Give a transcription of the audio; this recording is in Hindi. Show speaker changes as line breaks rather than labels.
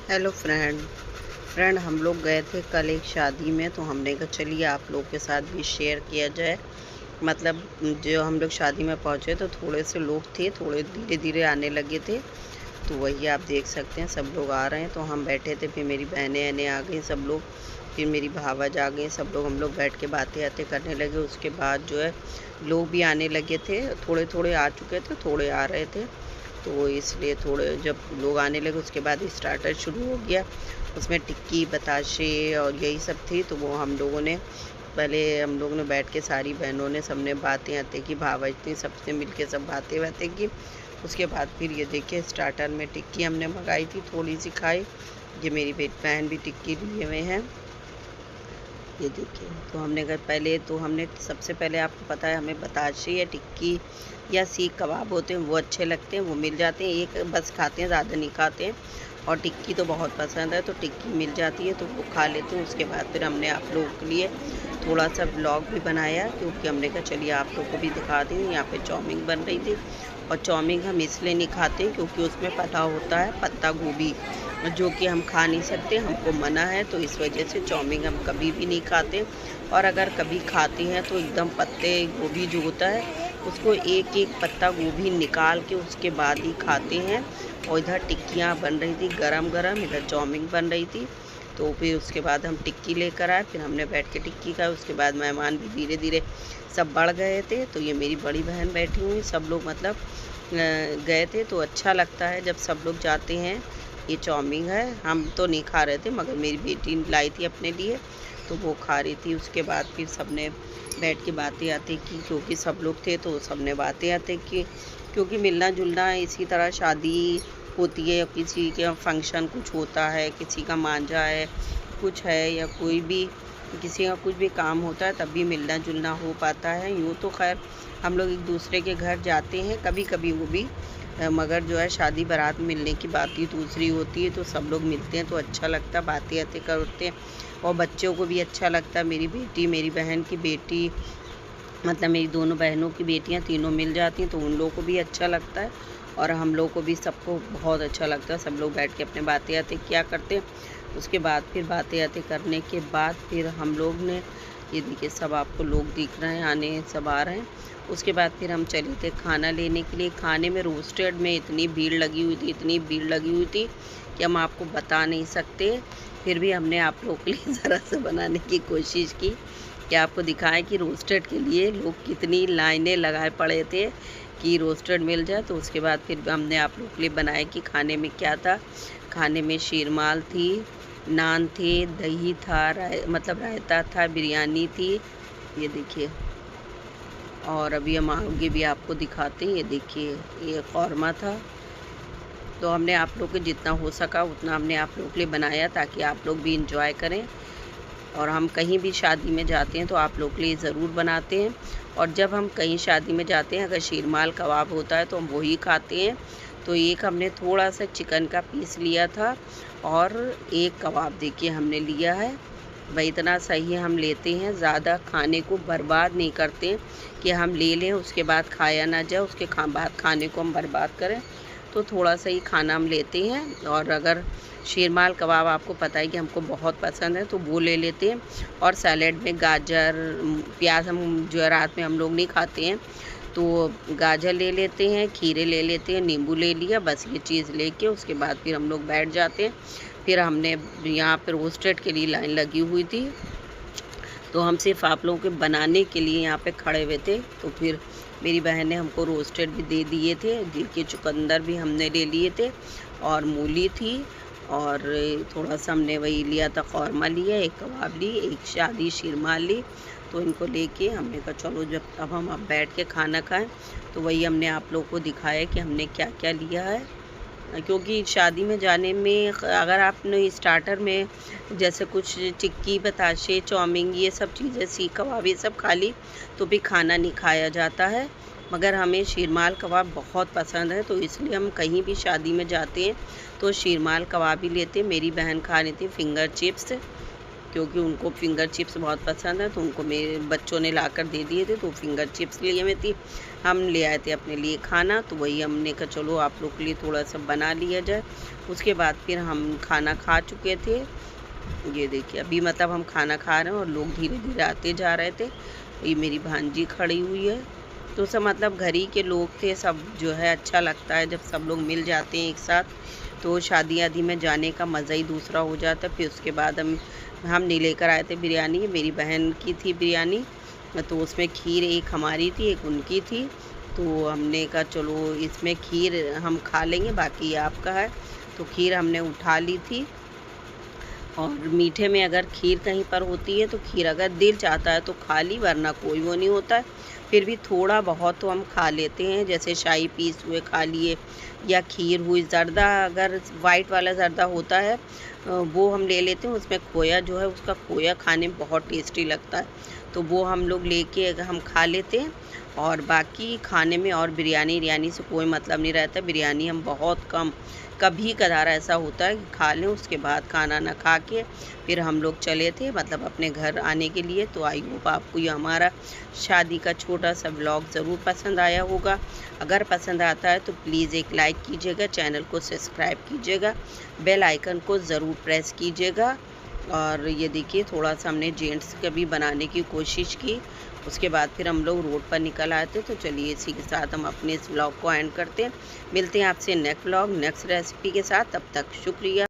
हेलो फ्रेंड हम लोग गए थे कल एक शादी में, तो हमने कहा चलिए आप लोग के साथ भी शेयर किया जाए। मतलब जो हम लोग शादी में पहुंचे तो थोड़े से लोग थे, थोड़े धीरे धीरे आने लगे थे। तो वही आप देख सकते हैं, सब लोग आ रहे हैं। तो हम बैठे थे, फिर मेरी बहनें आ गई सब लोग, फिर मेरी भावज आ गई, सब लोग हम लोग बैठ के बातें आते करने लगे। उसके बाद जो है लोग भी आने लगे थे, थोड़े थोड़े आ चुके थे, थोड़े आ रहे थे। तो इसलिए थोड़े जब लोग आने लगे उसके बाद स्टार्टर शुरू हो गया। उसमें टिक्की बताशे और यही सब थी। तो वो हम लोगों ने बैठ के सारी बहनों ने सबने बातें आते की, भावज थी, सबसे मिलके सब बातें की। उसके बाद फिर ये देखिए स्टार्टर में टिक्की हमने मंगाई थी, थोड़ी सी खाई। ये मेरी बहन भी टिक्की लिए हुए हैं, ये देखिए। तो हमने कहा पहले तो हमने सबसे पहले, आपको पता है हमें बताशे या टिक्की या सीख कबाब होते हैं वो अच्छे लगते हैं, वो मिल जाते हैं। एक बस खाते हैं, ज़्यादा नहीं खाते हैं। और टिक्की तो बहुत पसंद है, तो टिक्की मिल जाती है तो वो खा लेते हैं। उसके बाद फिर हमने आप लोगों के लिए थोड़ा सा ब्लॉग भी बनाया, क्योंकि हमने कहा चलिए आप लोग को भी दिखा दें। यहाँ पे चाउमीन बन रही थी, और चाउमीन हम इसलिए नहीं खाते क्योंकि उसमें पता होता है पत्ता गोभी, जो कि हम खा नहीं सकते, हमको मना है। तो इस वजह से चाउमीन हम कभी भी नहीं खाते। और अगर कभी खाते हैं तो एकदम पत्ते गोभी जो होता है उसको एक एक पत्ता गोभी निकाल के उसके बाद ही खाते हैं। और इधर टिक्कियाँ बन रही थी गरम गरम, इधर चाउमीन बन रही थी। तो फिर उसके बाद हम टिक्की लेकर आए, फिर हमने बैठ के टिक्की खाई। उसके बाद मेहमान भी धीरे धीरे सब बढ़ गए थे। तो ये मेरी बड़ी बहन बैठी हुई, सब लोग मतलब गए थे। तो अच्छा लगता है जब सब लोग जाते हैं। ये चाउमीन है, हम तो नहीं खा रहे थे, मगर मेरी बेटी लाई थी अपने लिए, तो वो खा रही थी। उसके बाद फिर सबने बैठ के बातें आते की, क्योंकि सब लोग थे तो सबने बातें आते की। क्योंकि मिलना जुलना इसी तरह शादी होती है, या किसी का फंक्शन कुछ होता है, किसी का मांझा है, कुछ है, या कोई भी किसी का कुछ भी काम होता है, तब भी मिलना जुलना हो पाता है। यूँ तो खैर हम लोग एक दूसरे के घर जाते हैं कभी कभी, वो भी मगर जो है शादी बारात मिलने की बात ही दूसरी होती है। तो सब लोग मिलते हैं तो अच्छा लगता है, बातें आते करते हैं, और बच्चों को भी अच्छा लगता है। मेरी बेटी, मेरी बहन की बेटी, मतलब मेरी दोनों बहनों की बेटियां तीनों मिल जाती हैं, तो उन लोगों को भी अच्छा लगता है, और हम लोग को भी सबको बहुत अच्छा लगता है। सब लोग बैठ के अपने बातें आते क्या करते हैं। उसके बाद फिर बातें आते करने के बाद फिर हम लोग ने, ये देखिए सब आपको लोग दिख रहे हैं, आने सब आ रहे हैं। उसके बाद फिर हम चले थे खाना लेने के लिए। खाने में रोस्टेड में इतनी भीड़ लगी हुई थी, इतनी भीड़ लगी हुई थी कि हम आपको बता नहीं सकते। फिर भी हमने आप लोगों के लिए ज़रा सा बनाने की कोशिश की कि आपको दिखाएं कि रोस्टेड के लिए लोग कितनी लाइनें लगाए पड़े थे कि रोस्टेड मिल जाए। तो उसके बाद फिर हमने आप लोगों के लिए बनाया कि खाने में क्या था। खाने में शीरमाल थी, नान थे, दही था, मतलब रायता था, बिरयानी थी, ये देखिए। और अभी हम आगे भी आपको दिखाते हैं, ये देखिए ये कौरमा था। तो हमने आप लोग को जितना हो सका उतना हमने आप लोगों के लिए बनाया, ताकि आप लोग भी इंजॉय करें। और हम कहीं भी शादी में जाते हैं तो आप लोग के लिए ज़रूर बनाते हैं। और जब हम कहीं शादी में जाते हैं, अगर शीरमाल कबाब होता है तो हम वही खाते हैं। तो एक हमने थोड़ा सा चिकन का पीस लिया था, और एक कबाब देखिए हमने लिया है। भाई इतना सही हम लेते हैं, ज़्यादा खाने को बर्बाद नहीं करते कि हम ले लें उसके बाद खाया ना जाए, उसके बाद खाने को हम बर्बाद करें। तो थोड़ा सा ही खाना हम लेते हैं। और अगर शीरमाल कबाब आपको पता है कि हमको बहुत पसंद है, तो वो ले लेते हैं। और सैलेड में गाजर प्याज, हम जो रात में हम लोग नहीं खाते हैं, तो गाजर ले लेते हैं, खीरे ले लेते हैं, नींबू ले लिया, बस ये चीज़ लेके उसके बाद फिर हम लोग बैठ जाते हैं। फिर हमने यहाँ पर रोस्टेड के लिए लाइन लगी हुई थी, तो हम सिर्फ आप लोगों के बनाने के लिए यहाँ पे खड़े हुए थे। तो फिर मेरी बहन ने हमको रोस्टेड भी दे दिए थे, देखिए चुकंदर भी हमने ले लिए थे, और मूली थी, और थोड़ा सा हमने वही लिया था, कौरमा लिया, एक कबाब ली, एक शादी शीरमाल ली। तो इनको लेके हमने कहा चलो जब अब हम अब बैठ के खाना खाएं। तो वही हमने आप लोगों को दिखाया कि हमने क्या क्या लिया है। क्योंकि शादी में जाने में अगर आपने स्टार्टर में जैसे कुछ टिक्की बताशे चाउमीन ये सब चीज़ें, सीख कबाब ये सब खा ली तो भी खाना नहीं खाया जाता है। मगर हमें शीरमाल कबाब बहुत पसंद है, तो इसलिए हम कहीं भी शादी में जाते हैं तो शीरमाल कबाब ही लेते हैं। मेरी बहन खा रही थी फिंगर चिप्स, क्योंकि उनको फिंगर चिप्स बहुत पसंद है, तो उनको मेरे बच्चों ने लाकर दे दिए थे, तो फिंगर चिप्स लिए हुए थी। हम ले आए थे अपने लिए खाना, तो वही हमने कहा चलो आप लोग के लिए थोड़ा सा बना लिया जाए। उसके बाद फिर हम खाना खा चुके थे। ये देखिए अभी मतलब हम खाना खा रहे हैं और लोग धीरे धीरे आते जा रहे थे। ये मेरी भांजी खड़ी हुई है। तो सब मतलब घर ही के लोग थे सब, जो है अच्छा लगता है जब सब लोग मिल जाते हैं एक साथ। तो शादी आदि में जाने का मज़ा ही दूसरा हो जाता है। फिर उसके बाद हमने लेकर आए थे बिरयानी, मेरी बहन की थी बिरयानी, तो उसमें खीर एक हमारी थी एक उनकी थी। तो हमने कहा चलो इसमें खीर हम खा लेंगे, बाकी आपका है। तो खीर हमने उठा ली थी। और मीठे में अगर खीर कहीं पर होती है तो खीर अगर दिल चाहता है तो खा ली, वरना कोई वो नहीं होता है। फिर भी थोड़ा बहुत तो हम खा लेते हैं, जैसे शाही पीस हुए खा लिए या खीर हुई। ज़र्दा अगर वाइट वाला ज़र्दा होता है वो हम ले लेते हैं, उसमें खोया जो है उसका खोया खाने में बहुत टेस्टी लगता है, तो वो हम लोग लेके हम खा लेते हैं। और बाकी खाने में और बिरयानी से कोई मतलब नहीं रहता। बिरयानी हम बहुत कम, कभी कदार ऐसा होता है कि खा लें, उसके बाद खाना ना खा के फिर हम लोग चले थे मतलब अपने घर आने के लिए। तो आई होप आपको ये हमारा शादी का छोटा सा ब्लॉग ज़रूर पसंद आया होगा। अगर पसंद आता है तो प्लीज़ एक लाइक कीजिएगा, चैनल को सब्सक्राइब कीजिएगा, बेल आइकन को ज़रूर प्रेस कीजिएगा। और ये देखिए थोड़ा सा हमने जेंट्स का भी बनाने की कोशिश की। उसके बाद फिर हम लोग रोड पर निकल आए थे। तो चलिए इसी के साथ हम अपने इस व्लॉग को एंड करते हैं। मिलते हैं आपसे नेक्स्ट व्लॉग नेक्स्ट रेसिपी के साथ, तब तक शुक्रिया।